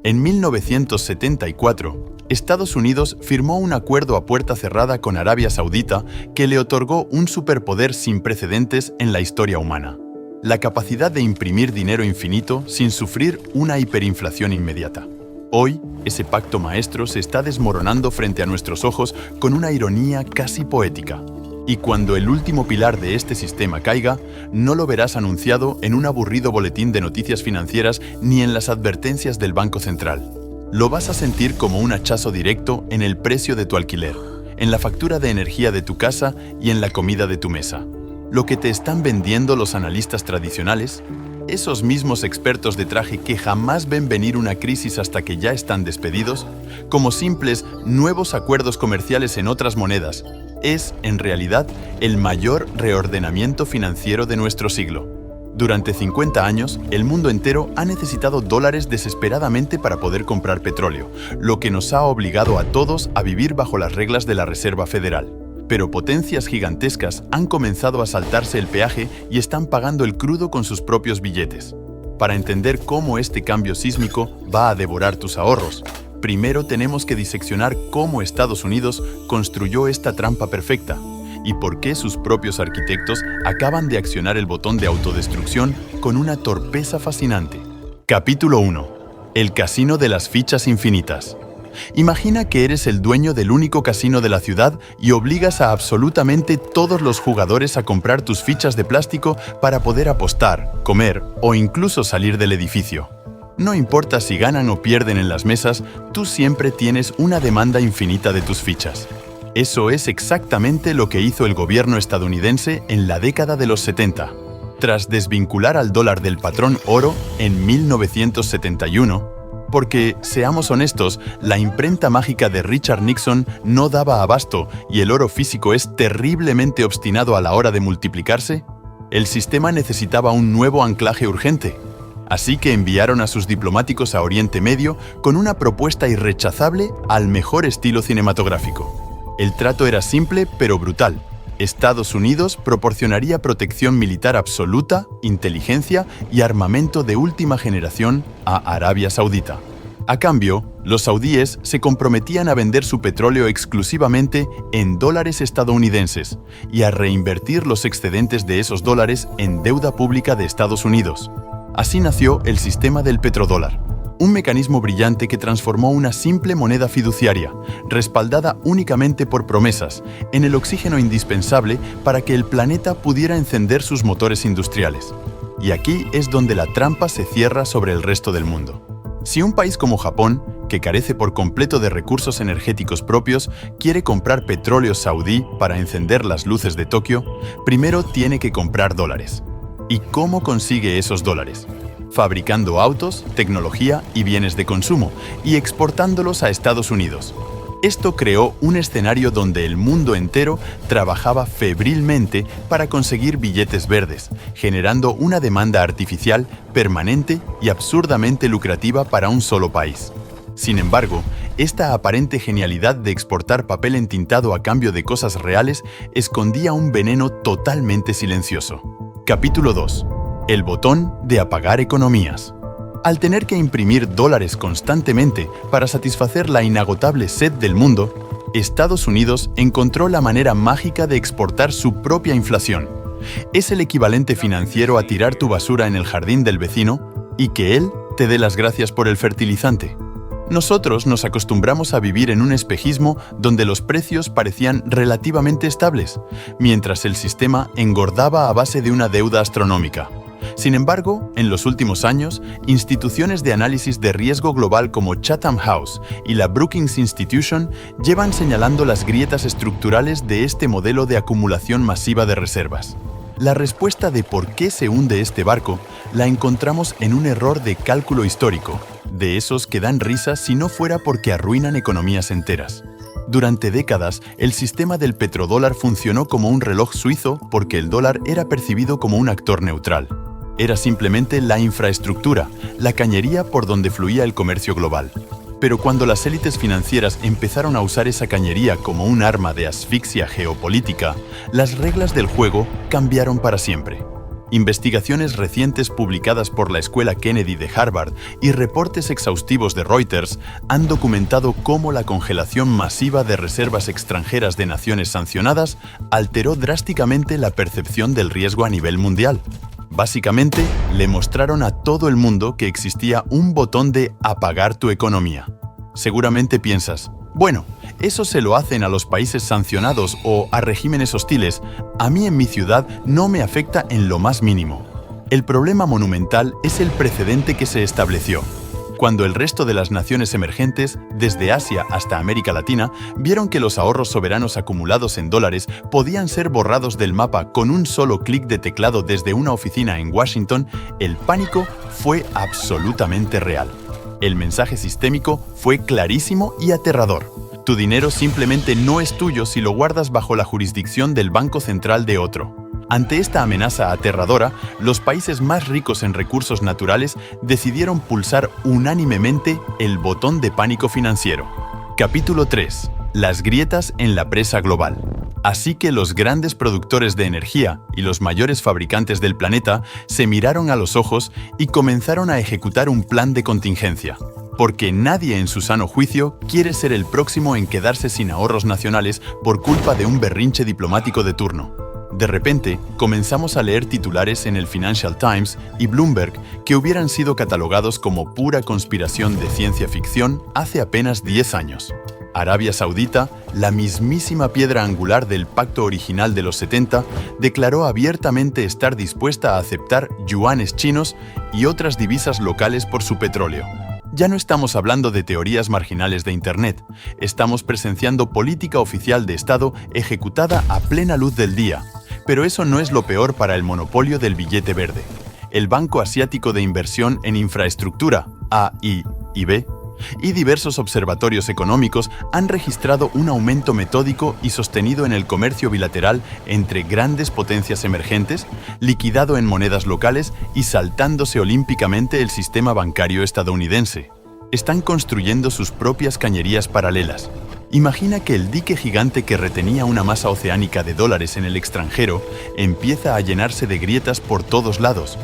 En 1974, Estados Unidos firmó un acuerdo a puerta cerrada con Arabia Saudita que le otorgó un superpoder sin precedentes en la historia humana: la capacidad de imprimir dinero infinito sin sufrir una hiperinflación inmediata. Hoy, ese pacto maestro se está desmoronando frente a nuestros ojos con una ironía casi poética. Y cuando el último pilar de este sistema caiga, no lo verás anunciado en un aburrido boletín de noticias financieras ni en las advertencias del Banco Central. Lo vas a sentir como un hachazo directo en el precio de tu alquiler, en la factura de energía de tu casa y en la comida de tu mesa. Lo que te están vendiendo los analistas tradicionales, esos mismos expertos de traje que jamás ven venir una crisis hasta que ya están despedidos, como simples nuevos acuerdos comerciales en otras monedas, es, en realidad, el mayor reordenamiento financiero de nuestro siglo. Durante 50 años, el mundo entero ha necesitado dólares desesperadamente para poder comprar petróleo, lo que nos ha obligado a todos a vivir bajo las reglas de la Reserva Federal. Pero potencias gigantescas han comenzado a saltarse el peaje y están pagando el crudo con sus propios billetes. Para entender cómo este cambio sísmico va a devorar tus ahorros, primero tenemos que diseccionar cómo Estados Unidos construyó esta trampa perfecta y por qué sus propios arquitectos acaban de accionar el botón de autodestrucción con una torpeza fascinante. Capítulo 1. El casino de las fichas infinitas. Imagina que eres el dueño del único casino de la ciudad y obligas a absolutamente todos los jugadores a comprar tus fichas de plástico para poder apostar, comer o incluso salir del edificio. No importa si ganan o pierden en las mesas, tú siempre tienes una demanda infinita de tus fichas. Eso es exactamente lo que hizo el gobierno estadounidense en la década de los 70. Tras desvincular al dólar del patrón oro en 1971, porque, seamos honestos, la imprenta mágica de Richard Nixon no daba abasto y el oro físico es terriblemente obstinado a la hora de multiplicarse, el sistema necesitaba un nuevo anclaje urgente. Así que enviaron a sus diplomáticos a Oriente Medio con una propuesta irrechazable al mejor estilo cinematográfico. El trato era simple pero brutal. Estados Unidos proporcionaría protección militar absoluta, inteligencia y armamento de última generación a Arabia Saudita. A cambio, los saudíes se comprometían a vender su petróleo exclusivamente en dólares estadounidenses y a reinvertir los excedentes de esos dólares en deuda pública de Estados Unidos. Así nació el sistema del petrodólar, un mecanismo brillante que transformó una simple moneda fiduciaria, respaldada únicamente por promesas, en el oxígeno indispensable para que el planeta pudiera encender sus motores industriales. Y aquí es donde la trampa se cierra sobre el resto del mundo. Si un país como Japón, que carece por completo de recursos energéticos propios, quiere comprar petróleo saudí para encender las luces de Tokio, primero tiene que comprar dólares. ¿Y cómo consigue esos dólares? Fabricando autos, tecnología y bienes de consumo, y exportándolos a Estados Unidos. Esto creó un escenario donde el mundo entero trabajaba febrilmente para conseguir billetes verdes, generando una demanda artificial, permanente y absurdamente lucrativa para un solo país. Sin embargo, esta aparente genialidad de exportar papel entintado a cambio de cosas reales escondía un veneno totalmente silencioso. Capítulo 2. El botón de apagar economías. Al tener que imprimir dólares constantemente para satisfacer la inagotable sed del mundo, Estados Unidos encontró la manera mágica de exportar su propia inflación. Es el equivalente financiero a tirar tu basura en el jardín del vecino y que él te dé las gracias por el fertilizante. Nosotros nos acostumbramos a vivir en un espejismo donde los precios parecían relativamente estables, mientras el sistema engordaba a base de una deuda astronómica. Sin embargo, en los últimos años, instituciones de análisis de riesgo global como Chatham House y la Brookings Institution llevan señalando las grietas estructurales de este modelo de acumulación masiva de reservas. La respuesta de por qué se hunde este barco la encontramos en un error de cálculo histórico, de esos que dan risa si no fuera porque arruinan economías enteras. Durante décadas, el sistema del petrodólar funcionó como un reloj suizo porque el dólar era percibido como un actor neutral. Era simplemente la infraestructura, la cañería por donde fluía el comercio global. Pero cuando las élites financieras empezaron a usar esa cañería como un arma de asfixia geopolítica, las reglas del juego cambiaron para siempre. Investigaciones recientes publicadas por la Escuela Kennedy de Harvard y reportes exhaustivos de Reuters han documentado cómo la congelación masiva de reservas extranjeras de naciones sancionadas alteró drásticamente la percepción del riesgo a nivel mundial. Básicamente, le mostraron a todo el mundo que existía un botón de apagar tu economía. Seguramente piensas, bueno, eso se lo hacen a los países sancionados o a regímenes hostiles. A mí en mi ciudad no me afecta en lo más mínimo. El problema monumental es el precedente que se estableció. Cuando el resto de las naciones emergentes, desde Asia hasta América Latina, vieron que los ahorros soberanos acumulados en dólares podían ser borrados del mapa con un solo clic de teclado desde una oficina en Washington, el pánico fue absolutamente real. El mensaje sistémico fue clarísimo y aterrador. Tu dinero simplemente no es tuyo si lo guardas bajo la jurisdicción del Banco Central de otro. Ante esta amenaza aterradora, los países más ricos en recursos naturales decidieron pulsar unánimemente el botón de pánico financiero. Capítulo 3. Las grietas en la presa global. Así que los grandes productores de energía y los mayores fabricantes del planeta se miraron a los ojos y comenzaron a ejecutar un plan de contingencia. Porque nadie en su sano juicio quiere ser el próximo en quedarse sin ahorros nacionales por culpa de un berrinche diplomático de turno. De repente, comenzamos a leer titulares en el Financial Times y Bloomberg que hubieran sido catalogados como pura conspiración de ciencia ficción hace apenas 10 años. Arabia Saudita, la mismísima piedra angular del pacto original de los 70, declaró abiertamente estar dispuesta a aceptar yuanes chinos y otras divisas locales por su petróleo. Ya no estamos hablando de teorías marginales de Internet, estamos presenciando política oficial de Estado ejecutada a plena luz del día. Pero eso no es lo peor para el monopolio del billete verde. El Banco Asiático de Inversión en Infraestructura, AIIB, y diversos observatorios económicos han registrado un aumento metódico y sostenido en el comercio bilateral entre grandes potencias emergentes, liquidado en monedas locales y saltándose olímpicamente el sistema bancario estadounidense. Están construyendo sus propias cañerías paralelas. Imagina que el dique gigante que retenía una masa oceánica de dólares en el extranjero empieza a llenarse de grietas por todos lados.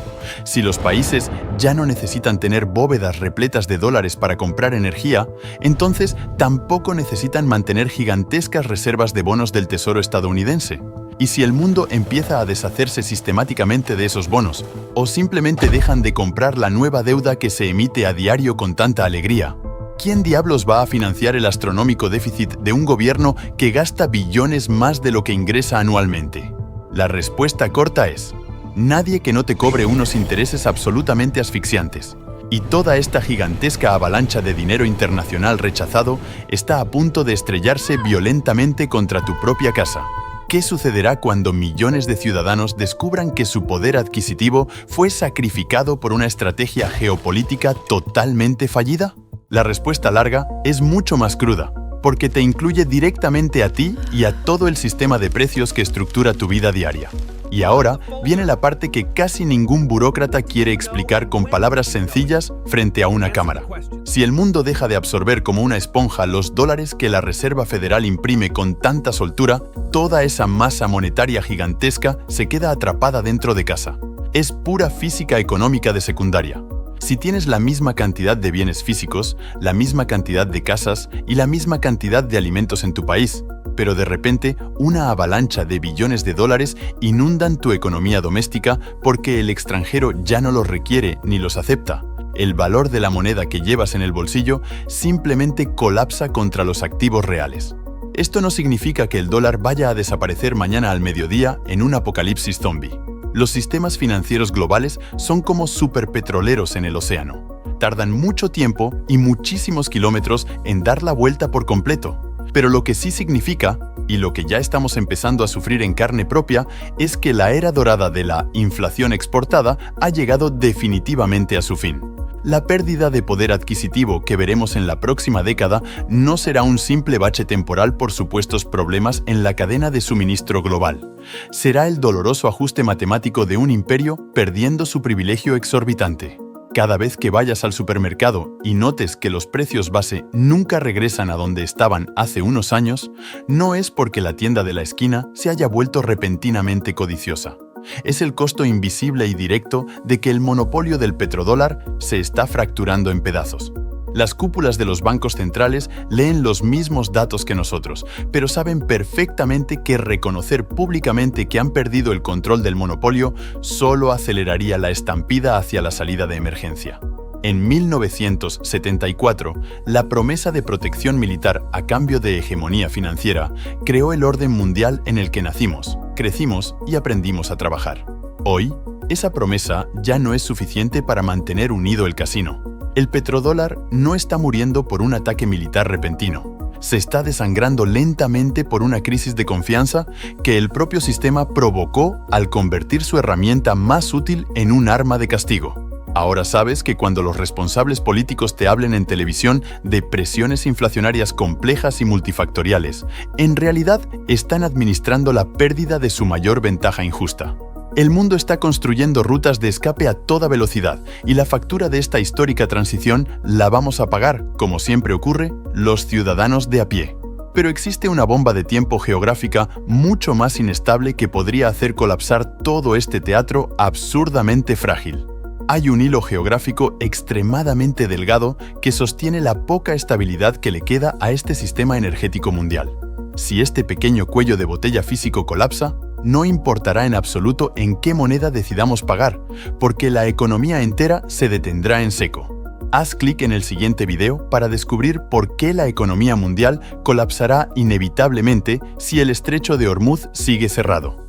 Si los países ya no necesitan tener bóvedas repletas de dólares para comprar energía, entonces tampoco necesitan mantener gigantescas reservas de bonos del Tesoro estadounidense. Y si el mundo empieza a deshacerse sistemáticamente de esos bonos, o simplemente dejan de comprar la nueva deuda que se emite a diario con tanta alegría, ¿quién diablos va a financiar el astronómico déficit de un gobierno que gasta billones más de lo que ingresa anualmente? La respuesta corta es: nadie que no te cobre unos intereses absolutamente asfixiantes. Y toda esta gigantesca avalancha de dinero internacional rechazado está a punto de estrellarse violentamente contra tu propia casa. ¿Qué sucederá cuando millones de ciudadanos descubran que su poder adquisitivo fue sacrificado por una estrategia geopolítica totalmente fallida? La respuesta larga es mucho más cruda, porque te incluye directamente a ti y a todo el sistema de precios que estructura tu vida diaria. Y ahora viene la parte que casi ningún burócrata quiere explicar con palabras sencillas frente a una cámara. Si el mundo deja de absorber como una esponja los dólares que la Reserva Federal imprime con tanta soltura, toda esa masa monetaria gigantesca se queda atrapada dentro de casa. Es pura física económica de secundaria. Si tienes la misma cantidad de bienes físicos, la misma cantidad de casas y la misma cantidad de alimentos en tu país, pero de repente una avalancha de billones de dólares inundan tu economía doméstica porque el extranjero ya no los requiere ni los acepta, el valor de la moneda que llevas en el bolsillo simplemente colapsa contra los activos reales. Esto no significa que el dólar vaya a desaparecer mañana al mediodía en un apocalipsis zombie. Los sistemas financieros globales son como superpetroleros en el océano. Tardan mucho tiempo y muchísimos kilómetros en dar la vuelta por completo. Pero lo que sí significa, y lo que ya estamos empezando a sufrir en carne propia, es que la era dorada de la inflación exportada ha llegado definitivamente a su fin. La pérdida de poder adquisitivo que veremos en la próxima década no será un simple bache temporal por supuestos problemas en la cadena de suministro global. Será el doloroso ajuste matemático de un imperio perdiendo su privilegio exorbitante. Cada vez que vayas al supermercado y notes que los precios base nunca regresan a donde estaban hace unos años, no es porque la tienda de la esquina se haya vuelto repentinamente codiciosa. Es el costo invisible y directo de que el monopolio del petrodólar se está fracturando en pedazos. Las cúpulas de los bancos centrales leen los mismos datos que nosotros, pero saben perfectamente que reconocer públicamente que han perdido el control del monopolio solo aceleraría la estampida hacia la salida de emergencia. En 1974, la promesa de protección militar a cambio de hegemonía financiera creó el orden mundial en el que nacimos, crecimos y aprendimos a trabajar. Hoy, esa promesa ya no es suficiente para mantener unido el casino. El petrodólar no está muriendo por un ataque militar repentino. Se está desangrando lentamente por una crisis de confianza que el propio sistema provocó al convertir su herramienta más útil en un arma de castigo. Ahora sabes que cuando los responsables políticos te hablen en televisión de presiones inflacionarias complejas y multifactoriales, en realidad están administrando la pérdida de su mayor ventaja injusta. El mundo está construyendo rutas de escape a toda velocidad y la factura de esta histórica transición la vamos a pagar, como siempre ocurre, los ciudadanos de a pie. Pero existe una bomba de tiempo geográfica mucho más inestable que podría hacer colapsar todo este teatro absurdamente frágil. Hay un hilo geográfico extremadamente delgado que sostiene la poca estabilidad que le queda a este sistema energético mundial. Si este pequeño cuello de botella físico colapsa, no importará en absoluto en qué moneda decidamos pagar, porque la economía entera se detendrá en seco. Haz clic en el siguiente video para descubrir por qué la economía mundial colapsará inevitablemente si el estrecho de Hormuz sigue cerrado.